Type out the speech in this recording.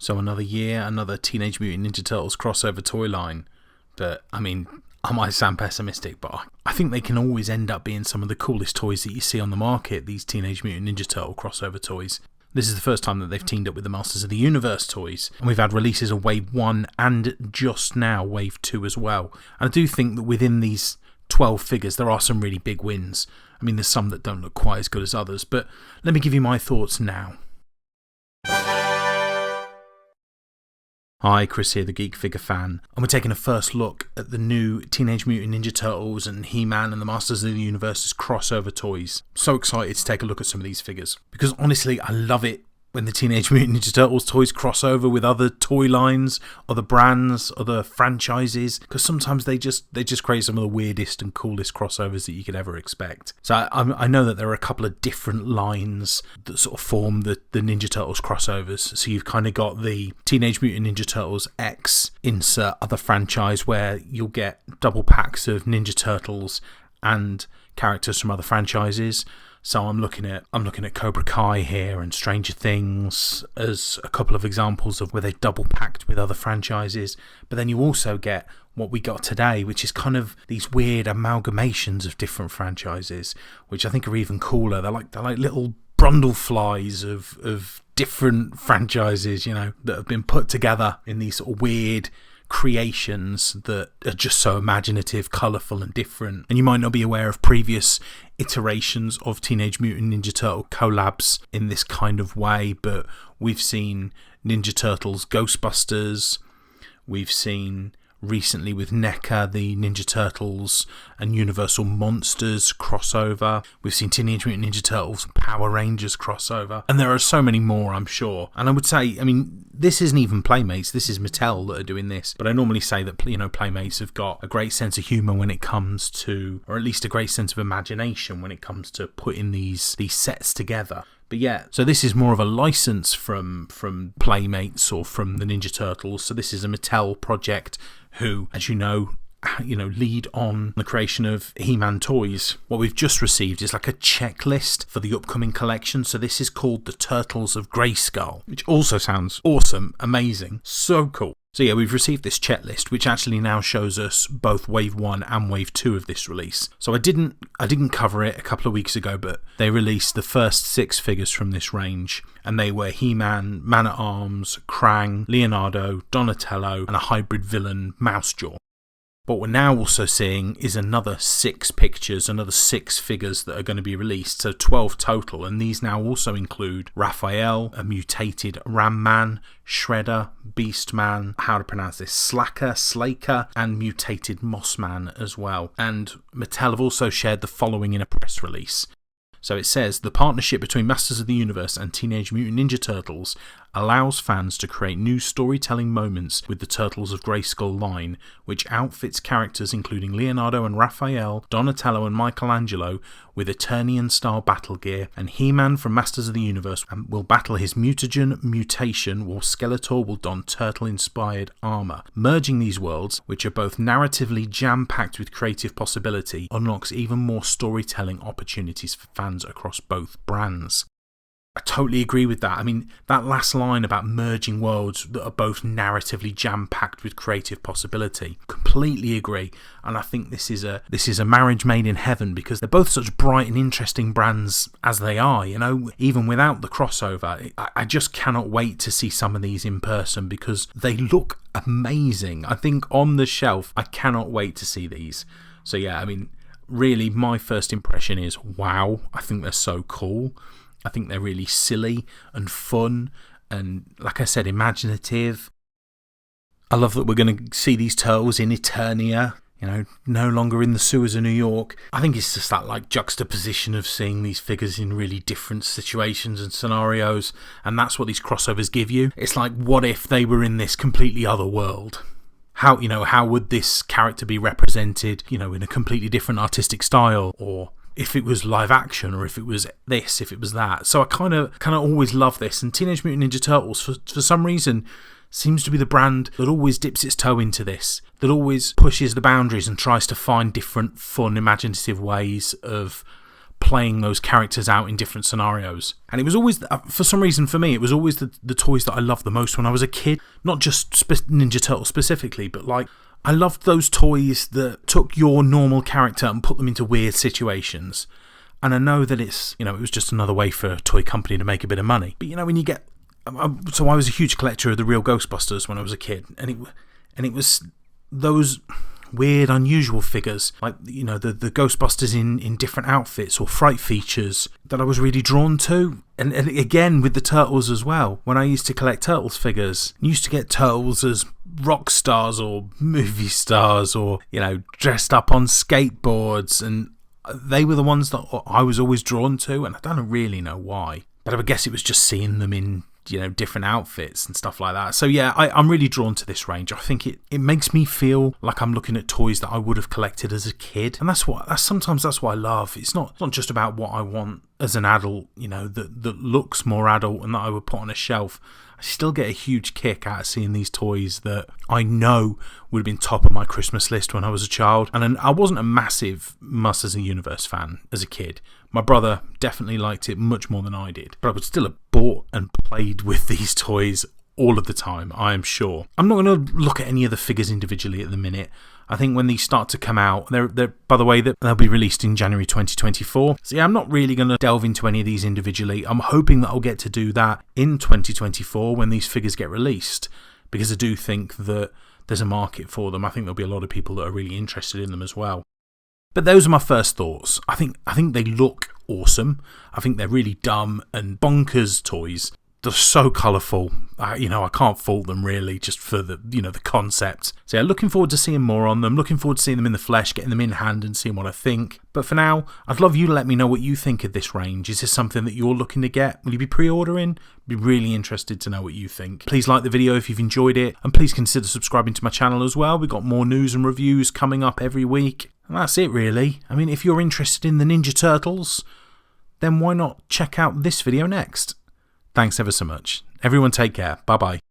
So another year, another Teenage Mutant Ninja Turtles crossover toy line. But, I mean, I might sound pessimistic, but I think they can always end up being some of the coolest toys that you see on the market, these Teenage Mutant Ninja Turtle crossover toys. This is the first time that they've teamed up with the Masters of the Universe toys, and we've had releases of Wave 1 and just now Wave 2 as well. And I do think that within these 12 figures there are some really big wins. I mean, there's some that don't look quite as good as others, but let me give you my thoughts now. Hi, Chris here, the Geek figure fan, and we're taking a first look at the new Teenage Mutant Ninja Turtles and He-Man and the Masters of the Universe's crossover toys. So excited to take a look at some of these figures, because honestly I love it when the Teenage Mutant Ninja Turtles toys cross over with other toy lines, other brands, other franchises, because sometimes they just create some of the weirdest and coolest crossovers that you could ever expect. So I know that there are a couple of different lines that sort of form the Ninja Turtles crossovers. So you've kind of got the Teenage Mutant Ninja Turtles X insert other franchise, where you'll get double packs of Ninja Turtles and characters from other franchises. So I'm looking at Cobra Kai here and Stranger Things as a couple of examples of where they double packed with other franchises. But then you also get what we got today, which is kind of these weird amalgamations of different franchises, which I think are even cooler. They're like little Brundleflies of different franchises, you know, that have been put together in these sort of weird creations that are just so imaginative, colourful and different. And you might not be aware of previous iterations of Teenage Mutant Ninja Turtle collabs in this kind of way, but we've seen Ninja Turtles Ghostbusters, we've seen recently with NECA the Ninja Turtles and Universal Monsters crossover, we've seen Teenage Mutant Ninja Turtles and Power Rangers crossover, and there are so many more, I'm sure. And I would say, I mean, this isn't even Playmates, this is Mattel that are doing this, but I normally say that, you know, Playmates have got a great sense of humour when it comes to, or at least a great sense of imagination when it comes to putting these sets together. But yeah, so this is more of a license from Playmates or from the Ninja Turtles. So this is a Mattel project who, as you know, lead on the creation of He-Man toys. What we've just received is like a checklist for the upcoming collection. So this is called the Turtles of Grayskull, which also sounds awesome, amazing, so cool. So yeah, we've received this checklist, which actually now shows us both Wave 1 and Wave 2 of this release. So I didn't cover it a couple of weeks ago, but they released the first 6 figures from this range, and they were He-Man, Man-at-Arms, Krang, Leonardo, Donatello, and a hybrid villain, Mousejaw. What we're now also seeing is another 6 pictures, another 6 figures that are going to be released, so 12 total, and these now also include Raphael, a mutated Ram Man, Shredder, Beast Man, how to pronounce this, Slaker, and mutated Moss Man as well. And Mattel have also shared the following in a press release. So it says, the partnership between Masters of the Universe and Teenage Mutant Ninja Turtles allows fans to create new storytelling moments with the Turtles of Grayskull line, which outfits characters including Leonardo and Raphael, Donatello and Michelangelo with Eternian-style battle gear, and He-Man from Masters of the Universe will battle his mutagen mutation, while Skeletor will don turtle-inspired armour. Merging these worlds, which are both narratively jam-packed with creative possibility, unlocks even more storytelling opportunities for fans across both brands. I totally agree with that. I mean, that last line about merging worlds that are both narratively jam-packed with creative possibility, completely agree. And I think this is a marriage made in heaven, because they're both such bright and interesting brands as they are, you know, even without the crossover. I just cannot wait to see some of these in person, because they look amazing. I think on the shelf, I cannot wait to see these. So yeah, I mean, really my first impression is, wow, I think they're so cool. I think they're really silly and fun and, like I said, imaginative. I love that we're going to see these turtles in Eternia, you know, no longer in the sewers of New York. I think it's just that like juxtaposition of seeing these figures in really different situations and scenarios, and that's what these crossovers give you. It's like, what if they were in this completely other world? How would this character be represented, you know, in a completely different artistic style, or if it was live action, or if it was this, if it was that. So I kind of always love this, and Teenage Mutant Ninja Turtles for some reason seems to be the brand that always dips its toe into this, that always pushes the boundaries and tries to find different fun, imaginative ways of playing those characters out in different scenarios. And it was always, for some reason for me, it was always the toys that I loved the most when I was a kid. Not just Ninja Turtles specifically, but like, I loved those toys that took your normal character and put them into weird situations. And I know that it's, it was just another way for a toy company to make a bit of money. But when you get, so I was a huge collector of the real Ghostbusters when I was a kid, and it was those weird, unusual figures, like the Ghostbusters in different outfits or fright features that I was really drawn to. And again with the Turtles as well. When I used to collect Turtles figures, I used to get Turtles as rock stars or movie stars, or dressed up on skateboards, and they were the ones that I was always drawn to, and I don't really know why, but I would guess it was just seeing them in different outfits and stuff like that. So yeah, I'm really drawn to this range. I think it makes me feel like I'm looking at toys that I would have collected as a kid, and sometimes that's what I love. It's not just about what I want as an adult, that looks more adult and that I would put on a shelf. I still get a huge kick out of seeing these toys that I know would have been top of my Christmas list when I was a child. And I wasn't a massive Masters of the Universe fan as a kid. My brother definitely liked it much more than I did, but I would still have bought and played with these toys all of the time, I am sure. I'm not going to look at any of the figures individually at the minute. I think when these start to come out, they're by the way, they'll be released in January 2024. So yeah, I'm not really going to delve into any of these individually. I'm hoping that I'll get to do that in 2024 when these figures get released, because I do think that there's a market for them. I think there'll be a lot of people that are really interested in them as well. But those are my first thoughts. I think they look awesome. I think they're really dumb and bonkers toys. They're so colourful. I can't fault them really, just for the the concept. So yeah, looking forward to seeing more on them. Looking forward to seeing them in the flesh, getting them in hand and seeing what I think. But for now, I'd love you to let me know what you think of this range. Is this something that you're looking to get? Will you be pre-ordering? Be really interested to know what you think. Please like the video if you've enjoyed it, and please consider subscribing to my channel as well. We've got more news and reviews coming up every week. And that's it really. I mean, if you're interested in the Ninja Turtles, then why not check out this video next? Thanks ever so much. Everyone take care. Bye bye.